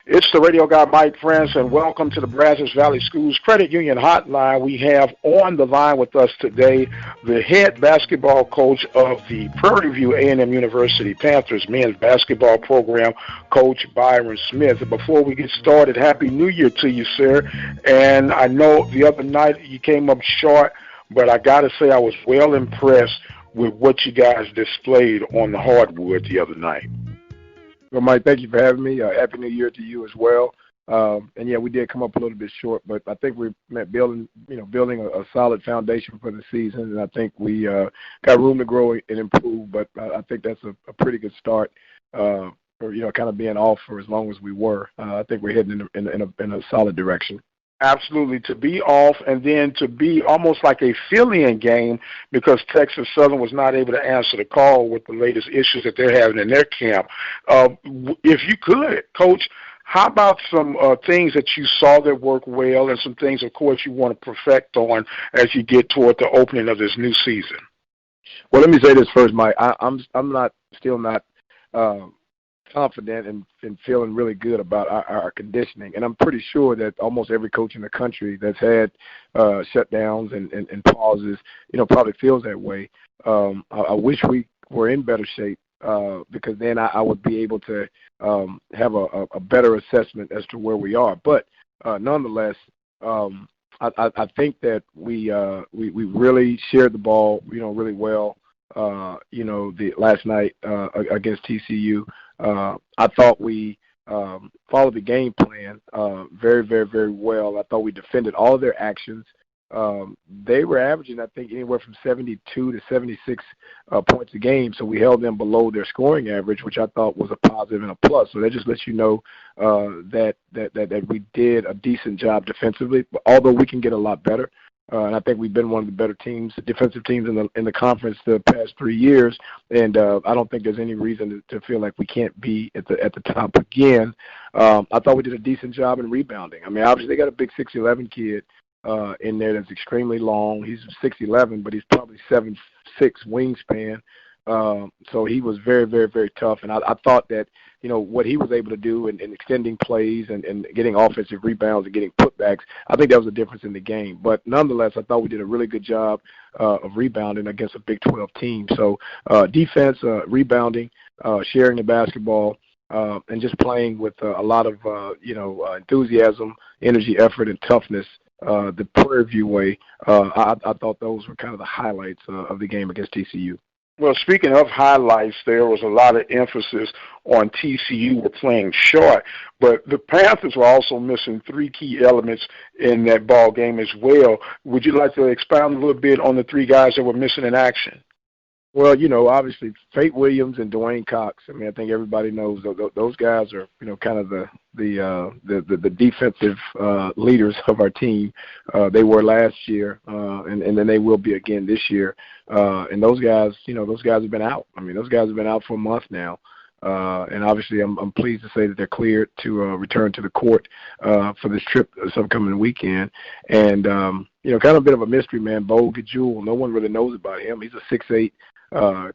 It's the radio guy, Mike France, and welcome to the Brazos Valley Schools Credit Union Hotline. We have on the line with us today the head basketball coach of the Prairie View A&M University Panthers men's basketball program, Coach Byron Smith. And before we get started, Happy New Year to you, sir. And I know the other night you came up short, but I got to say I was well impressed with what you guys displayed on the hardwood the other night. Well, Mike, thank you for having me. Happy New Year to you as well. And yeah, we did come up a little bit short, but I think we're building a solid foundation for the season, and I think we got room to grow and improve. But I think that's a pretty good start for kind of being off for as long as we were. I think we're heading in a solid direction. Absolutely, to be off and then to be almost like a fill-in game because Texas Southern was not able to answer the call with the latest issues that they're having in their camp. If you could, Coach, how about some things that you saw that work well and some things, of course, you want to perfect on as you get toward the opening of this new season? Well, let me say this first, Mike. I'm still not confident and feeling really good about our conditioning. And I'm pretty sure that almost every coach in the country that's had shutdowns and pauses, probably feels that way. I wish we were in better shape because then I would be able to have a better assessment as to where we are. But nonetheless, I think that we really shared the ball, really well. The last night against TCU. I thought we followed the game plan very, very, very well. I thought we defended all of their actions. They were averaging, I think, anywhere from 72 to 76 points a game, so we held them below their scoring average, which I thought was a positive and a plus. So that just lets you know that we did a decent job defensively, although we can get a lot better. And I think we've been one of the better teams, defensive teams in the conference the past 3 years. And I don't think there's any reason to feel like we can't be at the top again. I thought we did a decent job in rebounding. I mean, obviously they got a big 6'11" kid in there that's extremely long. He's 6'11", but he's probably 7'6" wingspan. So he was very, very, very tough. And I thought that, what he was able to do in extending plays and getting offensive rebounds and getting putbacks, I think that was a difference in the game. But nonetheless, I thought we did a really good job of rebounding against a Big 12 team. So defense, rebounding, sharing the basketball, and just playing with a lot of, enthusiasm, energy, effort, and toughness the Prairie View way. I thought those were kind of the highlights of the game against TCU. Well, speaking of highlights, there was a lot of emphasis on TCU were playing short, but the Panthers were also missing three key elements in that ball game as well. Would you like to expound a little bit on the three guys that were missing in action? Well, obviously Fate Williams and Dwayne Cox. I mean, I think everybody knows those guys are, kind of the defensive leaders of our team. They were last year, and then they will be again this year. And those guys have been out. I mean, those guys have been out for a month now. And obviously, I'm pleased to say that they're cleared to return to the court for this trip this upcoming weekend. And kind of a bit of a mystery man, Bo Gajul. No one really knows about him. He's a 6'8",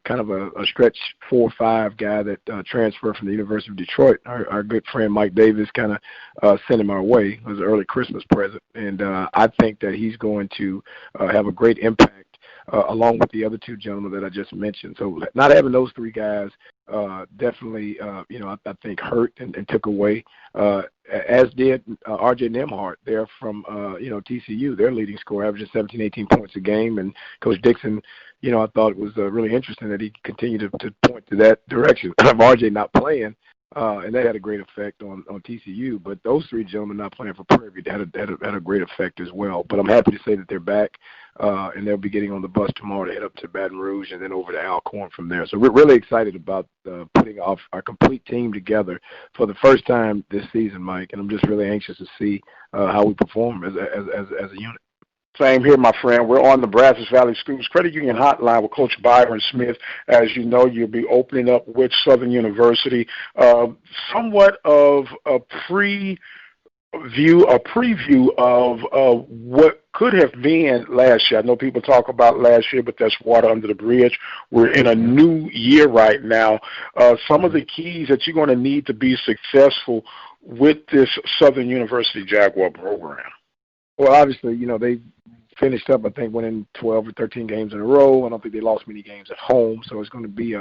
kind of a stretch 4'5" guy that transferred from the University of Detroit. Our good friend Mike Davis kind of sent him our way. It was an early Christmas present, and I think that he's going to have a great impact along with the other two gentlemen that I just mentioned. So not having those three guys definitely, I think hurt and took away, as did R.J. Nembhard there from, TCU. Their leading scorer, averaging 17, 18 points a game. And Coach Dixon, I thought it was really interesting that he continued to point to that direction of R.J. not playing. And that had a great effect on TCU. But those three gentlemen not playing for Prairie View had a great effect as well. But I'm happy to say that they're back, and they'll be getting on the bus tomorrow to head up to Baton Rouge and then over to Alcorn from there. So we're really excited about putting off our complete team together for the first time this season, Mike. And I'm just really anxious to see how we perform as a unit. Same here, my friend. We're on the Brazos Valley Schools Credit Union Hotline with Coach Byron Smith. As you know, you'll be opening up with Southern University. Somewhat of a preview of what could have been last year. I know people talk about last year, but that's water under the bridge. We're in a new year right now. Some of the keys that you're going to need to be successful, with this Southern University Jaguar program? Well, obviously, they finished up, I think, winning 12 or 13 games in a row. I don't think they lost many games at home, so it's going to be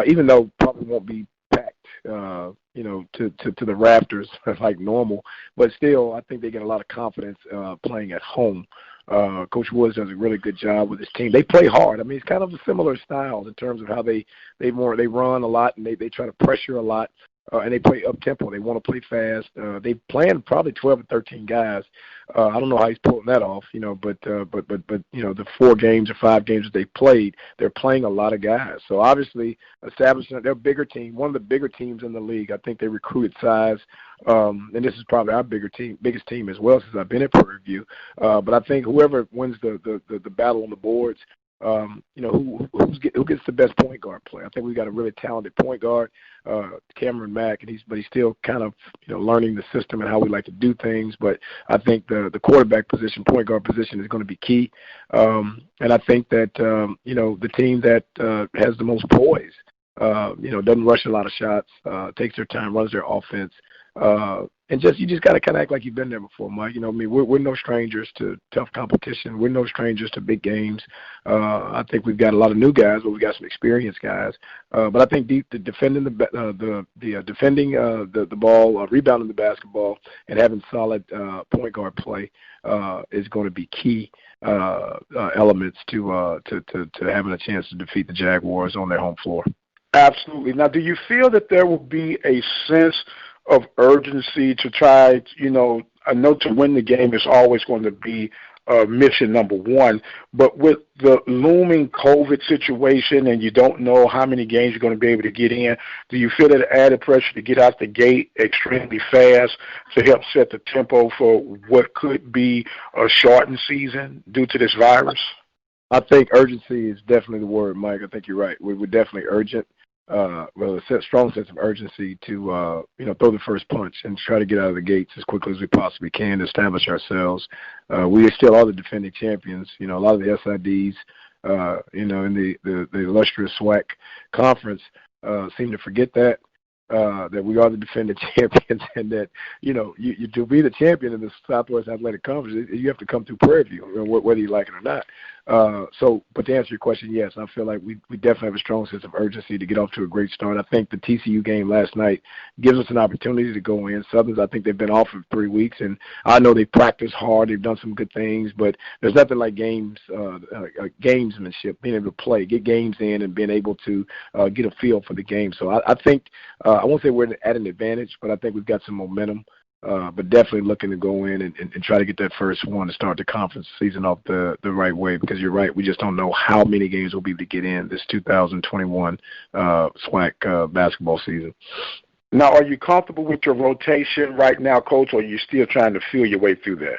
even though probably won't be packed, to the rafters like normal, but still, I think they get a lot of confidence playing at home. Coach Woods does a really good job with his team. They play hard. I mean, it's kind of a similar styles in terms of how they run a lot and they try to pressure a lot. And they play up-tempo. They want to play fast. They planned probably 12 or 13 guys. I don't know how he's pulling that off, but the 4 games or 5 games that they played, they're playing a lot of guys. So obviously establishing that they're a bigger team, one of the bigger teams in the league. I think they recruited size, and this is probably our biggest team as well since I've been at Prairie View. But I think whoever wins the battle on the boards, who gets the best point guard play. I think we've got a really talented point guard, Cameron Mack, but he's still kind of learning the system and how we like to do things. But I think the quarterback position, point guard position, is going to be key. And I think that the team that has the most poise, doesn't rush a lot of shots, takes their time, runs their offense. And you just got to kind of act like you've been there before, Mike. We're no strangers to tough competition. We're no strangers to big games. I think we've got a lot of new guys, but we've got some experienced guys. But I think defending the ball, rebounding the basketball, and having solid point guard play is going to be key elements to having a chance to defeat the Jaguars on their home floor. Absolutely. Now, do you feel that there will be a sense of urgency to try, I know to win the game is always going to be mission number one, but with the looming COVID situation and you don't know how many games you're going to be able to get in, do you feel that added pressure to get out the gate extremely fast to help set the tempo for what could be a shortened season due to this virus? I think urgency is definitely the word, Mike. I think you're right. We're definitely urgent. A strong sense of urgency to, throw the first punch and try to get out of the gates as quickly as we possibly can to establish ourselves. We still are the defending champions. A lot of the SIDs, in the illustrious SWAC conference seem to forget that we are the defending champions and that, you to be the champion in the Southwest Athletic Conference, you have to come through Prairie View, whether you like it or not. But to answer your question, yes, I feel like we definitely have a strong sense of urgency to get off to a great start. I think the TCU game last night gives us an opportunity to go in. Southern's, I think they've been off for 3 weeks, and I know they've practiced hard. They've done some good things, but there's nothing like gamesmanship, being able to play, get games in, and being able to get a feel for the game. So I think I won't say we're at an advantage, but I think we've got some momentum. But definitely looking to go in and try to get that first one to start the conference season off the right way, because you're right, we just don't know how many games we'll be able to get in this 2021 SWAC basketball season. Now, are you comfortable with your rotation right now, Coach, or are you still trying to feel your way through that?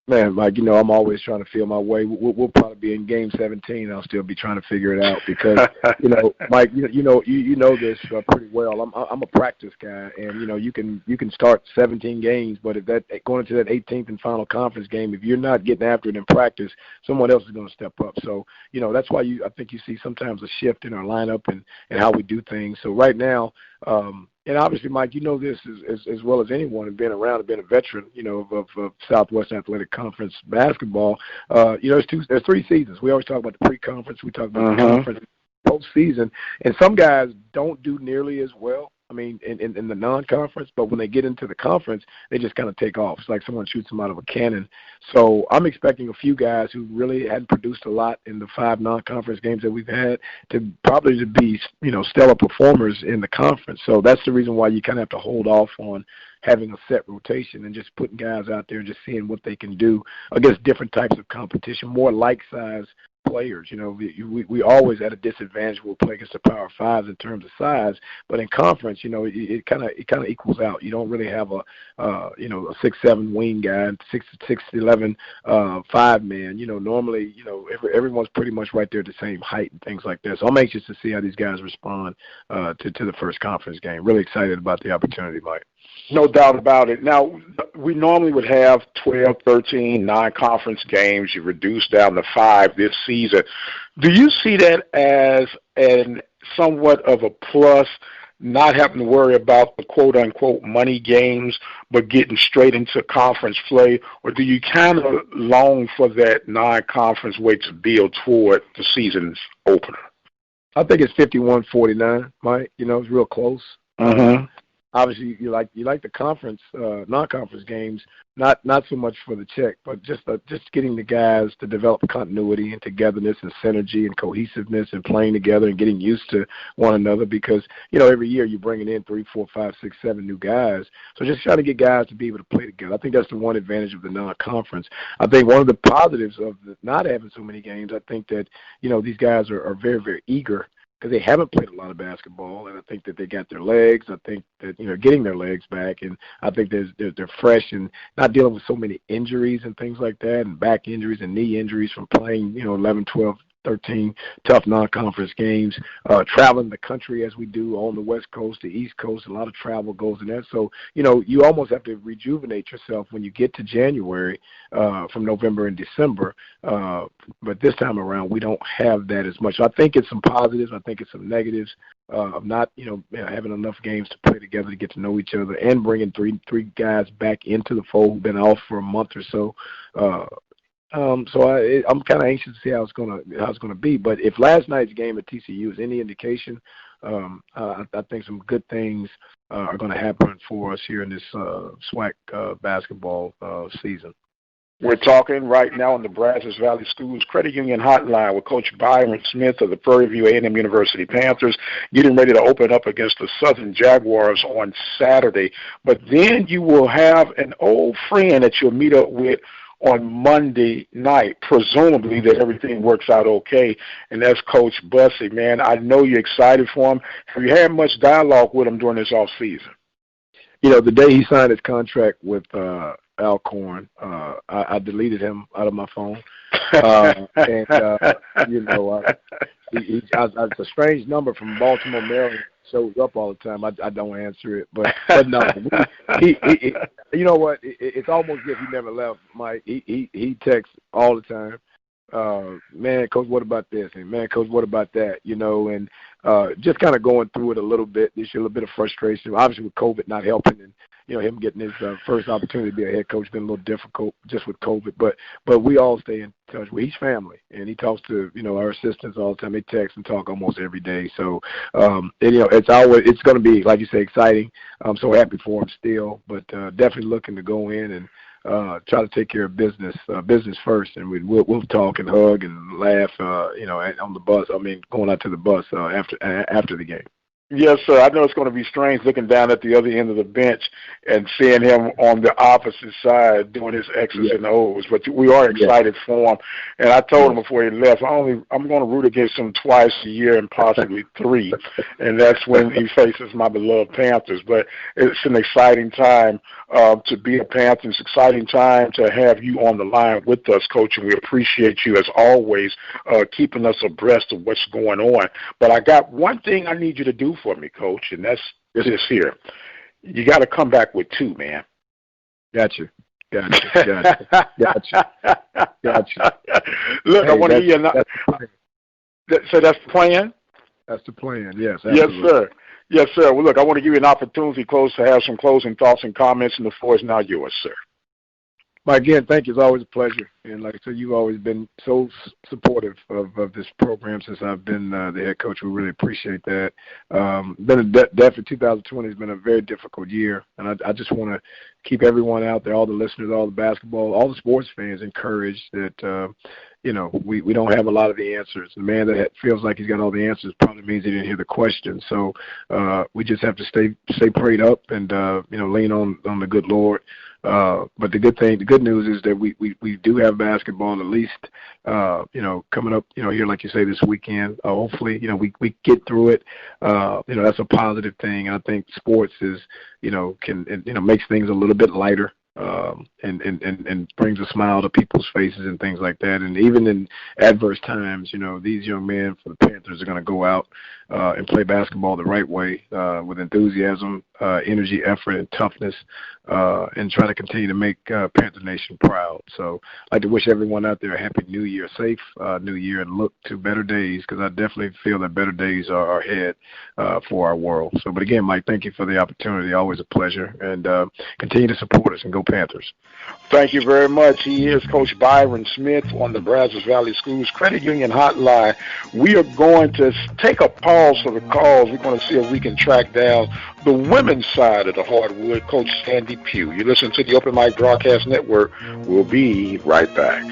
Man, Mike, I'm always trying to feel my way. We'll probably be in game 17. I'll still be trying to figure it out because, Mike, you know this pretty well. I'm a practice guy, and you can start 17 games, but if going into that 18th and final conference game, if you're not getting after it in practice, someone else is going to step up. So, that's why I think you see sometimes a shift in our lineup and how we do things. So right now. And obviously, Mike, this as well as anyone, and being around and being a veteran, of Southwest Athletic Conference basketball. There's 3 seasons. We always talk about the pre-conference. We talk about the conference, postseason, and some guys don't do nearly as well. I mean, in the non-conference, but when they get into the conference, they just kind of take off. It's like someone shoots them out of a cannon. So I'm expecting a few guys who really hadn't produced a lot in the 5 non-conference games that we've had to be, stellar performers in the conference. So that's the reason why you kind of have to hold off on having a set rotation and just putting guys out there and just seeing what they can do against different types of competition, more like-size players. We always at a disadvantage when we play against the Power Fives in terms of size, but in conference, it kind of equals out. You don't really have a 6'7" wing guy and 6'11" 5-man. Normally, everyone's pretty much right there at the same height and things like that. So I'm anxious to see how these guys respond to the first conference game. Really excited about the opportunity, Mike. No doubt about it. Now, we normally would have 12, 13 non-conference games. You reduce down to 5 this season. Do you see that as somewhat of a plus not having to worry about the quote-unquote money games, but getting straight into conference play? Or do you kind of long for that non-conference way to build toward the season's opener? I think it's 51-49, Mike. It's real close. Mm-hmm. Obviously, you like the conference, non-conference games, not so much for the check, but just getting the guys to develop continuity and togetherness and synergy and cohesiveness and playing together and getting used to one another. Because every year you're bringing in 3, 4, 5, 6, 7 new guys, so just trying to get guys to be able to play together. I think that's the one advantage of the non-conference. I think one of the positives of not having so many games, I think that these guys are very, very eager, because they haven't played a lot of basketball, and I think that they got their legs. I think that getting their legs back, and I think they're fresh and not dealing with so many injuries and things like that, and back injuries and knee injuries from playing 11, 12, 13 tough non-conference games, traveling the country as we do on the West Coast, the East Coast. A lot of travel goes in that. So, you almost have to rejuvenate yourself when you get to January from November and December. But this time around, we don't have that as much. So I think it's some positives. I think it's some negatives of not, having enough games to play together to get to know each other, and bringing three guys back into the fold who've been off for a month or so. I'm kind of anxious to see how it's gonna be. But if last night's game at TCU is any indication, I think some good things are going to happen for us here in this SWAC basketball season. We're talking right now on the Brazos Valley Schools Credit Union Hotline with Coach Byron Smith of the Prairie View A&M University Panthers, getting ready to open up against the Southern Jaguars on Saturday. But then you will have an old friend that you'll meet up with on Monday night, presumably that everything works out okay, and that's Coach Bussey. Man, I know you're excited for him. Have you had much dialogue with him during this off season? The day he signed his contract with Alcorn, I deleted him out of my phone. It's a strange number from Baltimore, Maryland. Shows up all the time. I don't answer it, but no, he you know what? It's almost as if he never left. Mike, he texts all the time. Man, Coach, what about this? And man, Coach, what about that? And just kind of going through it a little bit. There's a little bit of frustration, obviously with COVID not helping, and him getting his first opportunity to be a head coach been a little difficult just with COVID. But we all stay in touch. He's family, and he talks to our assistants all the time. They text and talk almost every day. So it's going to be, like you say, exciting. I'm so happy for him still, but definitely looking to go in and try to take care of business first, and we'll talk and hug and laugh, on the bus. Going out to the bus after the game. Yes, sir. I know it's going to be strange looking down at the other end of the bench and seeing him on the opposite side doing his X's and O's. But we are excited for him. And I told him before he left, I'm going to root against him twice a year and possibly 3, and that's when he faces my beloved Panthers. But it's an exciting time to be a Panther. It's an exciting time to have you on the line with us, Coach, and we appreciate you, as always, keeping us abreast of what's going on. But I got one thing I need you to do for me, Coach, and that's this here. You got to come back with 2, man. Gotcha. Look, I want to hear. So that's the plan? That's the plan. Yes. Absolutely. Yes, sir. Yes, sir. Well, look, I want to give you an opportunity, Coach, to have some closing thoughts and comments, and the floor is now yours, sir. Mike, again, thank you. It's always a pleasure. And like I said, you've always been so supportive of this program since I've been the head coach. We really appreciate that. Definitely 2020 has been a very difficult year, and I just want to keep everyone out there, all the listeners, all the basketball, all the sports fans encouraged that, we don't have a lot of the answers. The man that feels like he's got all the answers probably means he didn't hear the question. So we just have to stay prayed up and, lean on the good Lord. But the good news is that we do have basketball at least, coming up, here, like you say, this weekend. Hopefully, we get through it. That's a positive thing. And I think sports is, makes things a little bit lighter. And brings a smile to people's faces and things like that. And even in adverse times, these young men for the Panthers are going to go out and play basketball the right way with enthusiasm, energy, effort, and toughness, and try to continue to make Panther Nation proud. So I'd like to wish everyone out there a happy New Year, safe New Year, and look to better days, because I definitely feel that better days are ahead for our world. So, but again, Mike, thank you for the opportunity. Always a pleasure, and continue to support us, and go Panthers. Thank you very much. He is Coach Byron Smith on the Brazos Valley Schools Credit Union Hotline. We are going to take a pause for the calls. We're going to see if we can track down the women's side of the hardwood, Coach Sandy Pugh. You listen to the Open Mic Broadcast Network. We'll be right back.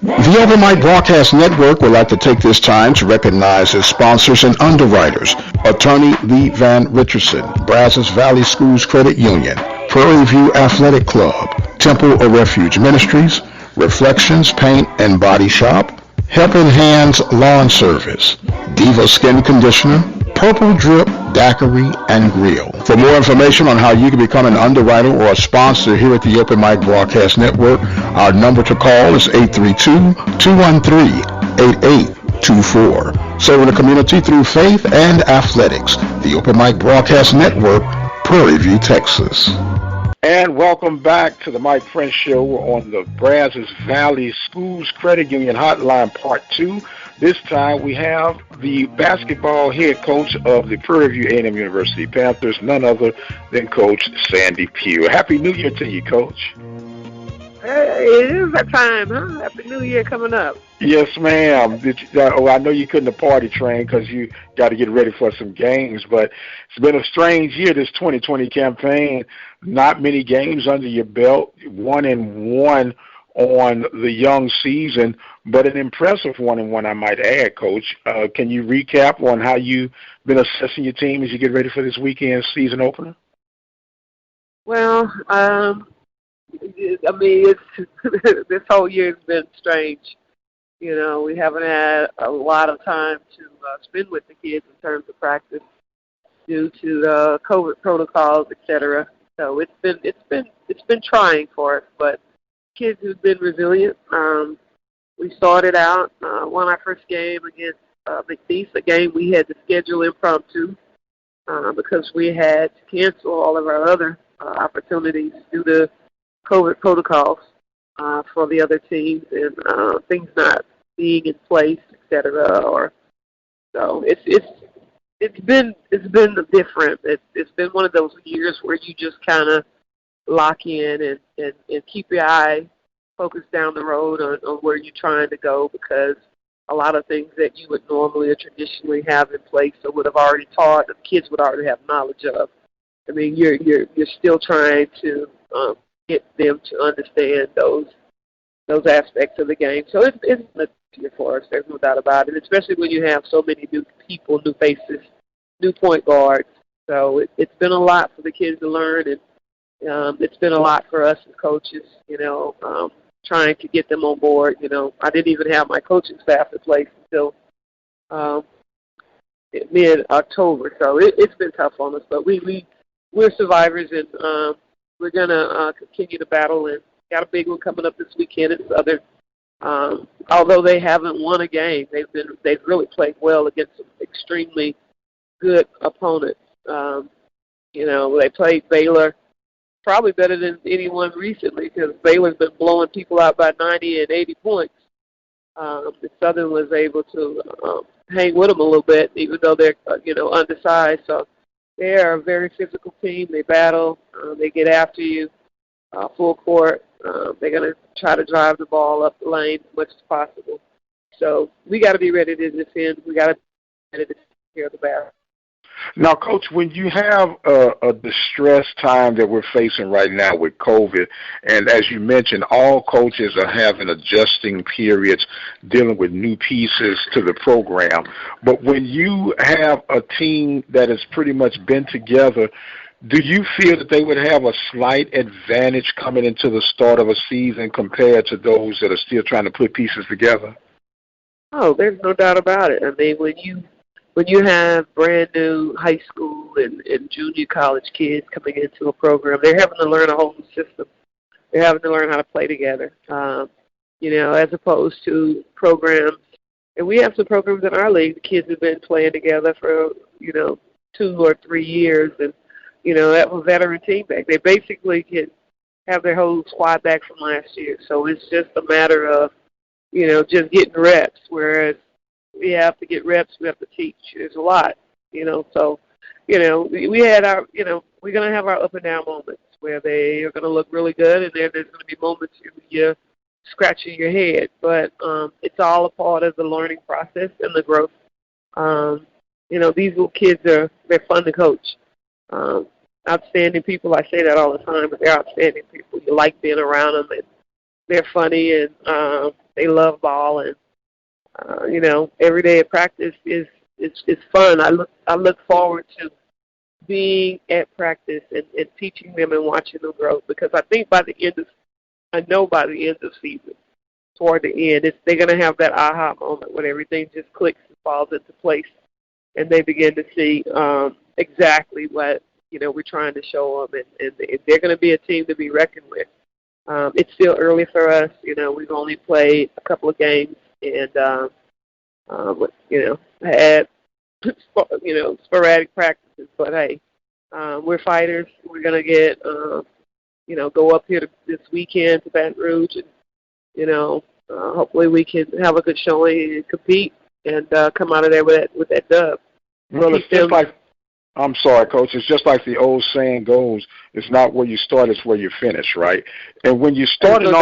The Open Mic Broadcast Network would like to take this time to recognize its sponsors and underwriters: Attorney Lee Van Richardson, Brazos Valley Schools Credit Union, Prairie View Athletic Club, Temple of Refuge Ministries, Reflections Paint and Body Shop, Helping Hands Lawn Service, Diva Skin Conditioner, Purple Drip Daiquiri and Grill. For more information on how you can become an underwriter or a sponsor here at the Open Mic Broadcast Network, our number to call is 832-213-8824. Serving the community through faith and athletics. The Open Mic Broadcast Network, Prairie View, Texas. And welcome back to the Mike French Show. We're on the Brazos Valley Schools Credit Union Hotline Part 2. This time we have the basketball head coach of the Prairie View A&M University Panthers, none other than Coach Sandy Pugh. Happy New Year to you, Coach. Hey, it is that time, huh? Happy New Year coming up. Yes, ma'am. I know you couldn't have party train because you got to get ready for some games, but it's been a strange year, this 2020 campaign. Not many games under your belt, 1-1 on the young season, but an impressive 1-1, I might add, Coach. Can you recap on how you've been assessing your team as you get ready for this weekend's season opener? Well, I mean, it's this whole year has been strange. You know, we haven't had a lot of time to spend with the kids in terms of practice due to the COVID protocols, et cetera. So it's been trying for us, but kids have been resilient. We started out, won our first game against McNeese, a game we had to schedule impromptu because we had to cancel all of our other opportunities due to COVID protocols for the other teams and things not being in place, et cetera. So it's been different. It's been one of those years where you just kind of lock in and keep your eye focused down the road on where you're trying to go, because a lot of things that you would normally or traditionally have in place or would have already taught, the kids would already have knowledge of. I mean, you're still trying to get them to understand those aspects of the game. So it's a year for us. There's no doubt about it, especially when you have so many new people, new faces, new point guards. So it's been a lot for the kids to learn, and it's been a lot for us as coaches, trying to get them on board. I didn't even have my coaching staff in place until mid-October. So it's been tough on us, but we're survivors, and we're going to continue to battle, and got a big one coming up this weekend at Southern. Although they haven't won a game, they've really played well against some extremely good opponents. They played Baylor probably better than anyone recently, because Baylor's been blowing people out by 90 and 80 points. The Southern was able to hang with them a little bit, even though they're undersized. So they are a very physical team. They battle. They get after you full court. They're going to try to drive the ball up the lane as much as possible. So we got to be ready to defend. We got to be ready to take care of the battle. Now, Coach, when you have a distressed time that we're facing right now with COVID, and as you mentioned, all coaches are having adjusting periods dealing with new pieces to the program. But when you have a team that has pretty much been together, do you feel that they would have a slight advantage coming into the start of a season compared to those that are still trying to put pieces together? Oh, there's no doubt about it. I mean, when you have brand new high school and junior college kids coming into a program, they're having to learn a whole new system. They're having to learn how to play together, as opposed to programs And we have some programs in our league. The kids have been playing together for, 2 or 3 years, and, that was veteran team back. They basically can have their whole squad back from last year. So it's just a matter of, just getting reps, whereas we have to get reps, we have to teach. There's a lot, so, we had our, we're going to have our up and down moments where they are going to look really good, and then there's going to be moments where you're scratching your head. But it's all a part of the learning process and the growth. These little kids they're fun to coach. Outstanding people. I say that all the time, but they're outstanding people. You like being around them, and they're funny, and they love ball, and every day of practice is fun. I look forward to being at practice and teaching them and watching them grow, because I think by the end of season, toward the end, they're going to have that aha moment when everything just clicks and falls into place, and they begin to see exactly what we're trying to show them, and they're going to be a team to be reckoned with. It's still early for us. We've only played a couple of games, and had sporadic practices. But hey, we're fighters. We're going to get go up here this weekend to Baton Rouge, and hopefully we can have a good showing and compete and come out of there with that dub. Well, it's just like, I'm sorry, Coach, it's just like the old saying goes, it's not where you start, it's where you finish, right? And when you're starting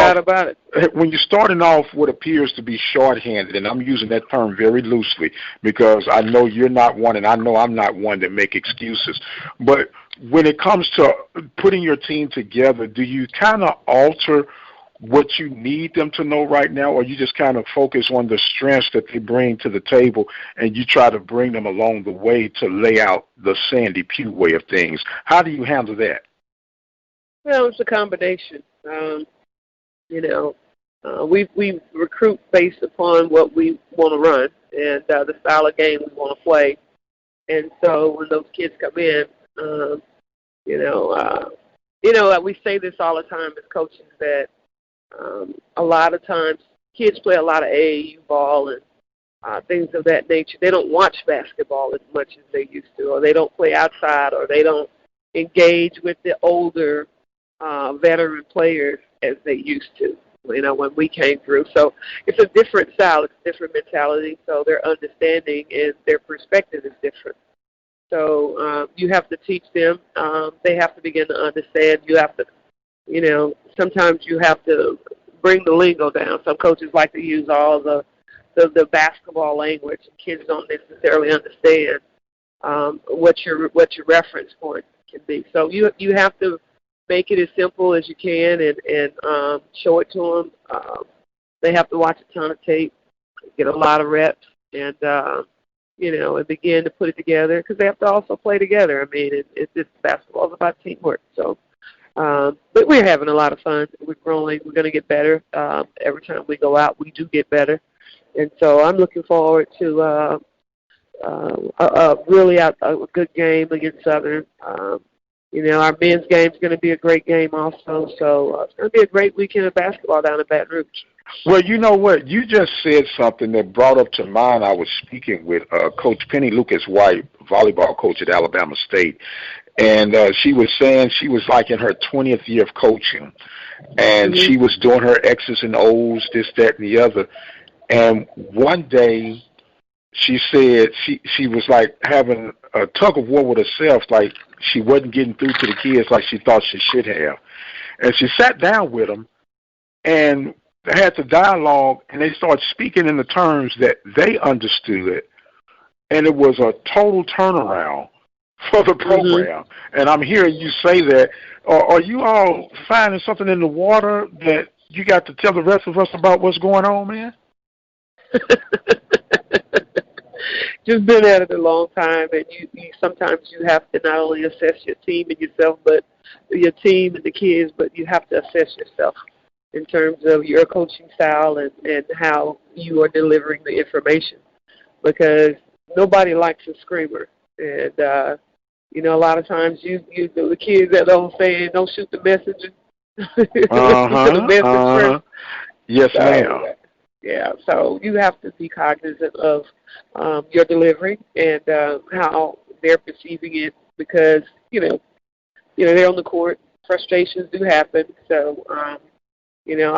when you're starting off what appears to be shorthanded, and I'm using that term very loosely because I know you're not one, and I know I'm not one that make excuses. But when it comes to putting your team together, do you kind of alter what you need them to know right now, or you just kind of focus on the strengths that they bring to the table and you try to bring them along the way to lay out the Sandy Pugh way of things? How do you handle that? Well, it's a combination. We recruit based upon what we want to run and the style of game we want to play. And so when those kids come in, we say this all the time as coaches, that a lot of times kids play a lot of AAU ball and things of that nature. They don't watch basketball as much as they used to, or they don't play outside, or they don't engage with the older veteran players as they used to, when we came through. So it's a different style. It's a different mentality. So their understanding and their perspective is different. So you have to teach them. They have to begin to understand. You have to, sometimes you have to bring the lingo down. Some coaches like to use all the basketball language, and kids don't necessarily understand what your reference point can be. So you have to make it as simple as you can and show it to them. They have to watch a ton of tape, get a lot of reps, and and begin to put it together, because they have to also play together. I mean, basketball is about teamwork. So. But we're having a lot of fun. We're growing. We're going to get better. Every time we go out, we do get better. And so I'm looking forward to a good game against Southern. Our men's game is going to be a great game also. So it's going to be a great weekend of basketball down in Baton Rouge. Well, you know what? You just said something that brought up to mind. I was speaking with Coach Penny Lucas-White, volleyball coach at Alabama State. And she was saying she was like in her 20th year of coaching, and she was doing her X's and O's, this, that, and the other. And one day she said she was like having a tug of war with herself, like she wasn't getting through to the kids like she thought she should have. And she sat down with them and had the dialogue, and they started speaking in the terms that they understood, and it was a total turnaround for the program. And I'm hearing you say that. Are you all finding something in the water that you got to tell the rest of us about what's going on, man? Just been at it a long time, and you sometimes you have to not only assess your team and yourself, but your team and the kids, but you have to assess yourself in terms of your coaching style and how you are delivering the information, because nobody likes a screamer. And a lot of times the kids that don't say, don't shoot the messenger. Yes, ma'am. Yeah. So you have to be cognizant of your delivery and how they're perceiving it because, they're on the court. Frustrations do happen. So, I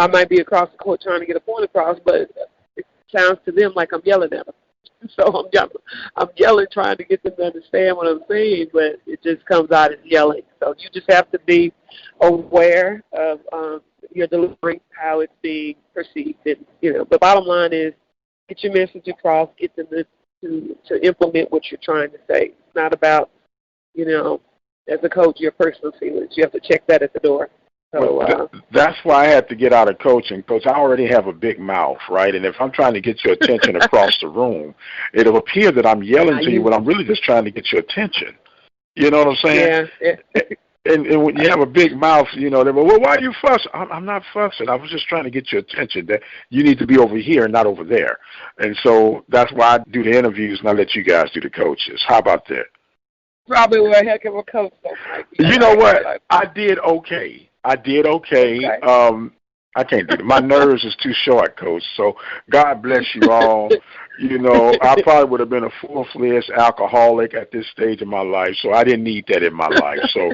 might be across the court trying to get a point across, but it sounds to them like I'm yelling at them. So I'm yelling, trying to get them to understand what I'm saying, but it just comes out as yelling. So you just have to be aware of your delivery, how it's being perceived. And, the bottom line is get your message across, get them to implement what you're trying to say. It's not about, as a coach, your personal feelings. You have to check that at the door. So, that's why I had to get out of coaching, because I already have a big mouth, right? And if I'm trying to get your attention across the room, it'll appear that I'm yelling to you when I'm really just trying to get your attention. You know what I'm saying? Yeah. And when you have a big mouth, they go, well, why are you fussing? I'm not fussing. I was just trying to get your attention that you need to be over here and not over there. And so that's why I do the interviews and I let you guys do the coaches. How about that? Probably were a heck of a coach, though, Mike. You know what? I did okay. Okay. I can't do it. My nerves is too short, Coach. So God bless you all. I probably would have been a full-fledged alcoholic at this stage of my life, so I didn't need that in my life. So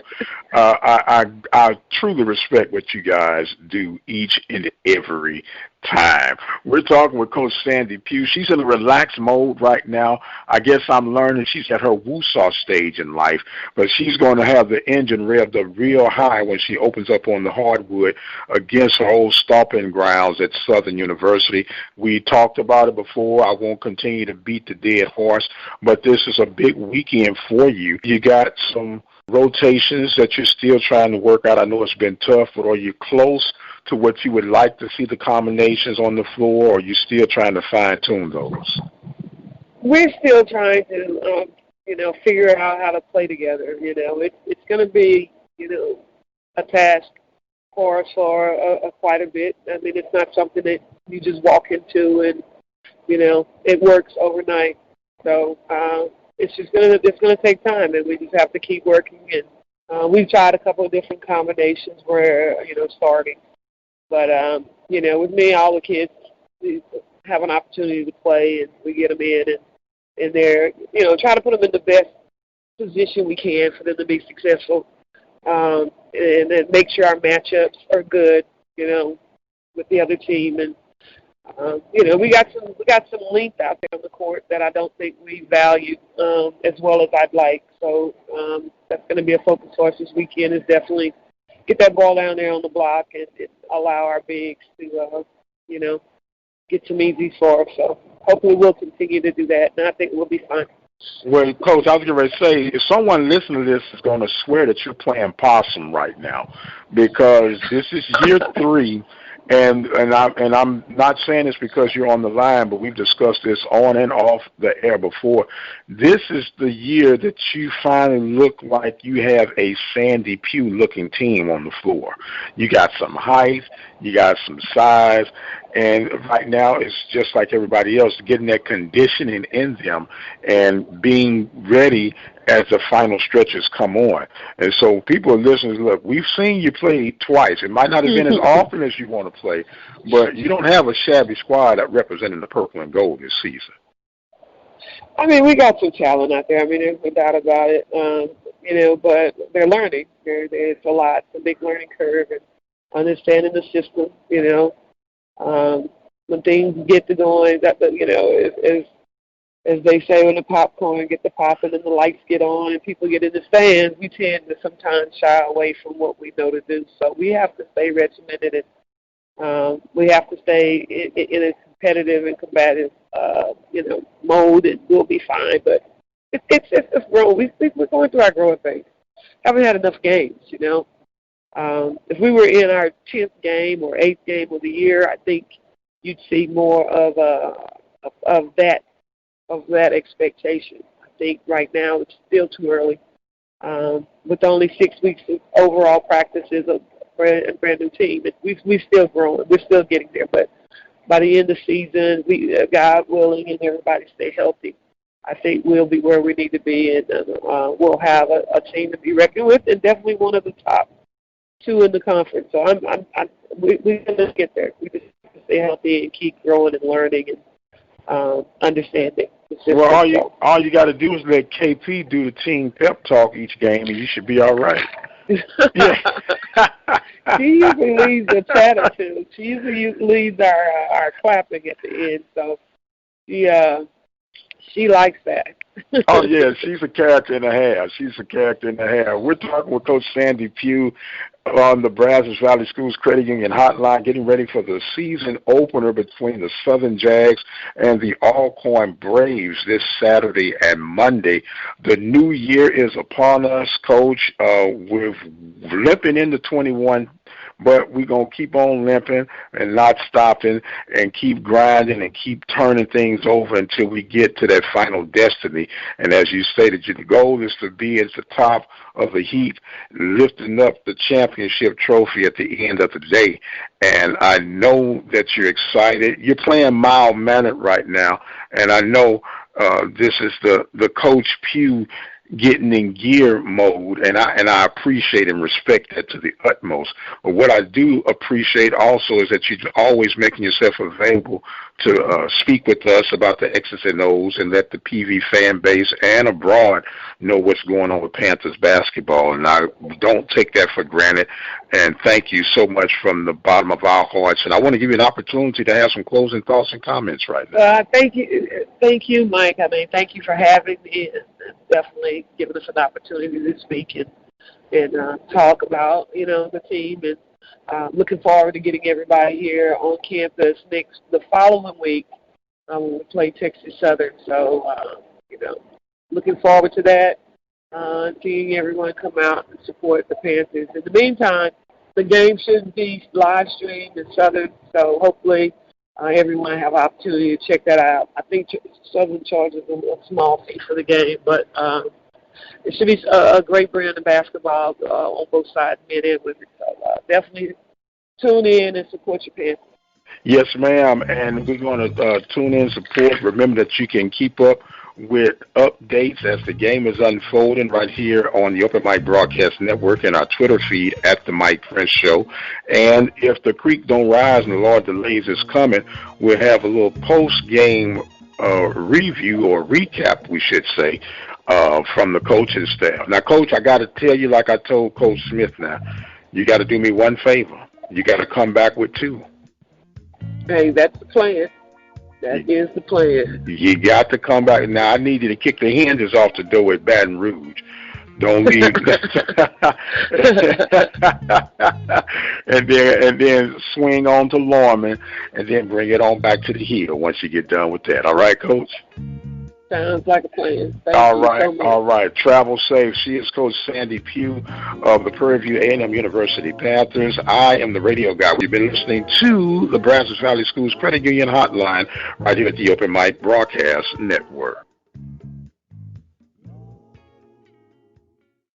I truly respect what you guys do each and every time. We're talking with Coach Sandy Pugh. She's in a relaxed mode right now. I guess I'm learning she's at her woo-saw stage in life, but she's going to have the engine revved up real high when she opens up on the hardwood against her old stomping grounds at Southern University. We talked about it before. I won't continue to beat the dead horse, but this is a big weekend for you. You got some rotations that you're still trying to work out. I know it's been tough, but are you close to what you would like to see the combinations on the floor, or are you still trying to fine-tune those? We're still trying to, figure out how to play together. It's going to be, a task for us for quite a bit. I mean, it's not something that you just walk into and, it works overnight. So it's going to take time, and we just have to keep working. And we've tried a couple of different combinations where, starting. But, with me, all the kids have an opportunity to play, and we get them in, and they're, try to put them in the best position we can for them to be successful, and then make sure our matchups are good, with the other team. And, we got some length out there on the court that I don't think we value as well as I'd like. So that's going to be a focus for us this weekend, is definitely get that ball down there on the block and allow our bigs to, get some easy for us. So hopefully we'll continue to do that, and I think we'll be fine. Well, Coach, I was going to say, if someone listening to this is going to swear that you're playing possum right now, because this is year 3. And I'm not saying this because you're on the line, but we've discussed this on and off the air before. This is the year that you finally look like you have a Sandy Pugh-looking team on the floor. You got some height, you got some size, and right now it's just like everybody else, getting that conditioning in them and being ready as the final stretches come on. And so people are listening, look, we've seen you play twice. It might not have been as often as you want to play, but you don't have a shabby squad that representing the purple and gold this season. I mean, we got some talent out there. I mean, there's no doubt about it. But they're learning. It's a lot. It's a big learning curve, and understanding the system, when things get to going, as they say, when the popcorn get the popping and the lights get on and people get in the stands, we tend to sometimes shy away from what we know to do. So we have to stay regimented, and we have to stay in a competitive and combative, mode, and we'll be fine. But it's growing. We're going through our growing phase. Haven't had enough games, If we were in our 10th game or 8th game of the year, I think you'd see more of that expectation. I think right now it's still too early. With only 6 weeks of overall practices of a brand new team, we're still growing. We're still getting there. But by the end of the season, God willing, and everybody stay healthy, I think we'll be where we need to be, and we'll have a team to be reckoned with, and definitely one of the top 2 in the conference. So we're going to get there. We just have to stay healthy and keep growing and learning and understanding. Well, all you got to do is let KP do the team pep talk each game, and you should be all right. Yeah. She usually leads the chatter too. She usually leads our clapping at the end, so she likes that. Oh yeah, she's a character and a half. She's a character and a half. We're talking with Coach Sandy Pugh on the Brazos Valley Schools Credit Union Hotline, getting ready for the season opener between the Southern Jags and the Alcorn Braves this Saturday and Monday. The new year is upon us, Coach. We're limping into 21. But we're going to keep on limping and not stopping and keep grinding and keep turning things over until we get to that final destiny. And as you stated, the goal is to be at the top of the heap, lifting up the championship trophy at the end of the day. And I know that you're excited. You're playing mild-mannered right now, and I know this is the Coach Pugh getting in gear mode, and I appreciate and respect that to the utmost. But what I do appreciate also is that you're always making yourself available to speak with us about the X's and O's and let the PV fan base and abroad know what's going on with Panthers basketball. And I don't take that for granted. And thank you so much from the bottom of our hearts. And I want to give you an opportunity to have some closing thoughts and comments right now. Thank you, Mike. I mean, thank you for having me and definitely giving us an opportunity to speak and talk about, the team. And looking forward to getting everybody here on campus the following week when we play Texas Southern. So, looking forward to that. Seeing everyone come out and support the Panthers. In the meantime, the game should be live streamed in Southern, so hopefully everyone have an opportunity to check that out. I think Southern charges a small fee for the game, but it should be a great brand of basketball on both sides, men and women. So definitely tune in and support your Panthers. Yes, ma'am, and we're going to tune in, support. Remember that you can keep up with updates as the game is unfolding right here on the Open Mic Broadcast Network and our Twitter feed at The Mike Prince Show. And if the creek don't rise and the Lord delays is coming, we'll have a little post-game review or recap, we should say, from the coaching staff. Now, Coach, I got to tell you, like I told Coach Smith now, you got to do me one favor. You got to come back with 2. Hey, that's the plan. That is the plan. You got to come back. Now, I need you to kick the hinges off the door at Baton Rouge. Don't leave. and then swing on to Lorman, and then bring it on back to the Hill once you get done with that. All right, Coach? Sounds like a plan. Thank all you right, so much. All right. Travel safe. She is Coach Sandy Pugh of the Prairie View A&M University Panthers. I am the radio guy. We've been listening to the Brazos Valley Schools Credit Union Hotline right here at the Open Mic Broadcast Network.